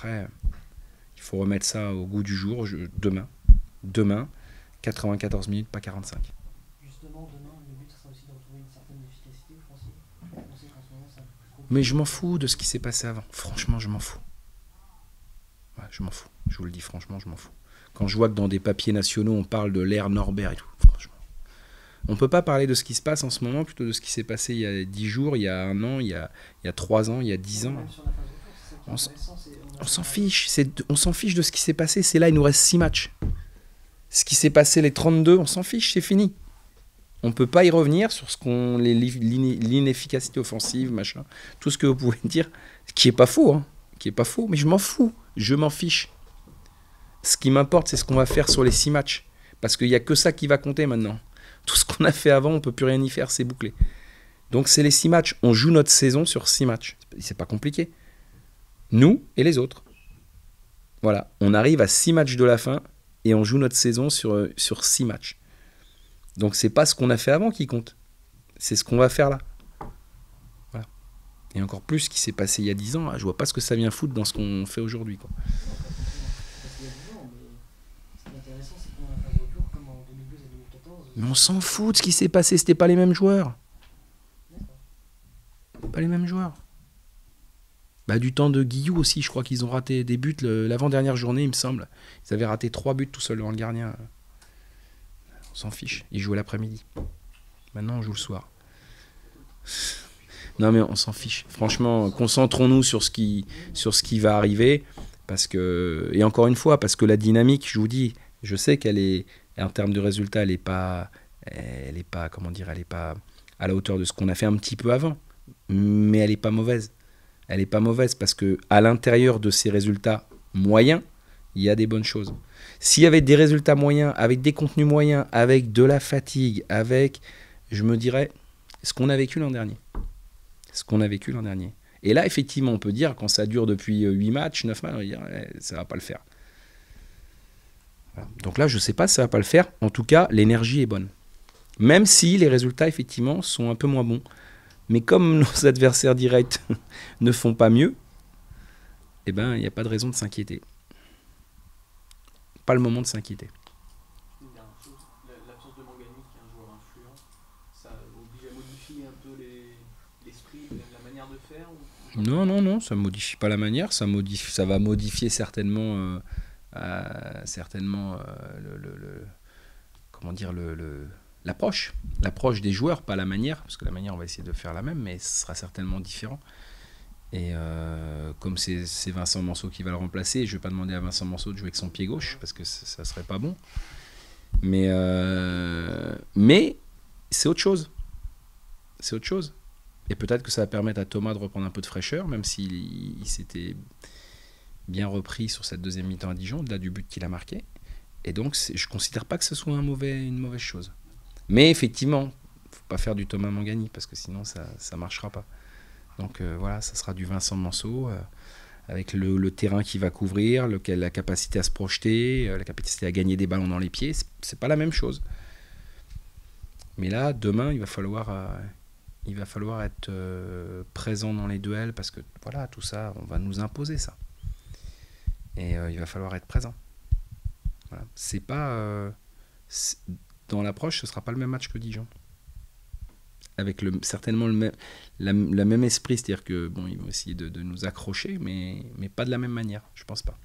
Après, il faut remettre ça au goût du jour. Demain, 94 minutes, pas 45. Justement, demain, le but sera aussi de retrouver une certaine efficacité offensive. On sait qu'en ce moment, c'est un peu compliqué. Mais je m'en fous de ce qui s'est passé avant. Franchement, je m'en fous. Ouais, je m'en fous. Je vous le dis franchement, je m'en fous. Quand je vois que dans des papiers nationaux, on parle de l'ère Norbert et tout, franchement. On ne peut pas parler de ce qui se passe en ce moment, plutôt de ce qui s'est passé il y a 10 jours, il y a 1 an, il y a 3 ans, il y a 10 ans. Même sur la phase retour, c'est ça qui est intéressant. On s'en fiche. On s'en fiche de ce qui s'est passé. C'est là, il nous reste 6 matchs. Ce qui s'est passé, les 32, on s'en fiche, c'est fini. On ne peut pas y revenir sur l'inefficacité offensive, machin. Tout ce que vous pouvez dire, qui n'est pas faux, hein, qui est pas faux, mais je m'en fous. Je m'en fiche. Ce qui m'importe, c'est ce qu'on va faire sur les 6 matchs. Parce qu'il n'y a que ça qui va compter maintenant. Tout ce qu'on a fait avant, on ne peut plus rien y faire, c'est bouclé. Donc c'est les 6 matchs. On joue notre saison sur 6 matchs. C'est pas compliqué. Nous et les autres. Voilà. On arrive à 6 matchs de la fin et on joue notre saison sur 6 matchs. Donc c'est pas ce qu'on a fait avant qui compte. C'est ce qu'on va faire là. Voilà. Et encore plus ce qui s'est passé il y a 10 ans. Je vois pas ce que ça vient foutre dans ce qu'on fait aujourd'hui, quoi. Mais on s'en fout de ce qui s'est passé, c'était pas les mêmes joueurs. Pas les mêmes joueurs. Bah, du temps de Guillou aussi, je crois qu'ils ont raté des buts l'avant-dernière journée, il me semble. Ils avaient raté 3 buts tout seuls devant le gardien. On s'en fiche, ils jouaient l'après-midi. Maintenant, on joue le soir. Non, mais on s'en fiche. Franchement, concentrons-nous sur ce qui va arriver. Parce que, et encore une fois, parce que la dynamique, je vous dis, je sais qu'elle est, en termes de résultats, elle n'est pas, comment dire, elle est pas à la hauteur de ce qu'on a fait un petit peu avant. Mais elle n'est pas mauvaise. Elle n'est pas mauvaise parce qu'à l'intérieur de ces résultats moyens, il y a des bonnes choses. S'il y avait des résultats moyens, avec des contenus moyens, avec de la fatigue, je me dirais, ce qu'on a vécu l'an dernier. Et là, effectivement, on peut dire, quand ça dure depuis 8 matchs, 9 matchs, on va dire, ça ne va pas le faire. Voilà. Donc là, je ne sais pas si ça ne va pas le faire. En tout cas, l'énergie est bonne. Même si les résultats, effectivement, sont un peu moins bons. Mais comme nos adversaires directs ne font pas mieux, eh ben, il n'y a pas de raison de s'inquiéter. Pas le moment de s'inquiéter. Une dernière chose, l'absence de Mangani, qui est un joueur influent, ça oblige à modifier un peu l'esprit, la manière de faire ou... Non, ça ne modifie pas la manière, ça va modifier certainement, comment dire, l'approche des joueurs, pas la manière, parce que la manière, on va essayer de faire la même, mais ce sera certainement différent. Et comme c'est Vincent Manceau qui va le remplacer, je ne vais pas demander à Vincent Manceau de jouer avec son pied gauche, parce que ça ne serait pas bon. Mais c'est autre chose. C'est autre chose. Et peut-être que ça va permettre à Thomas de reprendre un peu de fraîcheur, même s'il s'était bien repris sur cette deuxième mi-temps à Dijon, au-delà du but qu'il a marqué. Et donc, je ne considère pas que ce soit une mauvaise chose. Mais effectivement, il ne faut pas faire du Thomas Mangani, parce que sinon, ça ne marchera pas. Donc voilà, ça sera du Vincent Manceau, avec le terrain qui va couvrir, la capacité à se projeter, la capacité à gagner des ballons dans les pieds. C'est pas la même chose. Mais là, demain, il va falloir être présent dans les duels, parce que voilà, tout ça, on va nous imposer ça. Et il va falloir être présent. Voilà. Dans l'approche, ce ne sera pas le même match que Dijon. Avec certainement le même esprit, c'est-à-dire que bon, ils vont essayer de nous accrocher, mais pas de la même manière, je pense pas.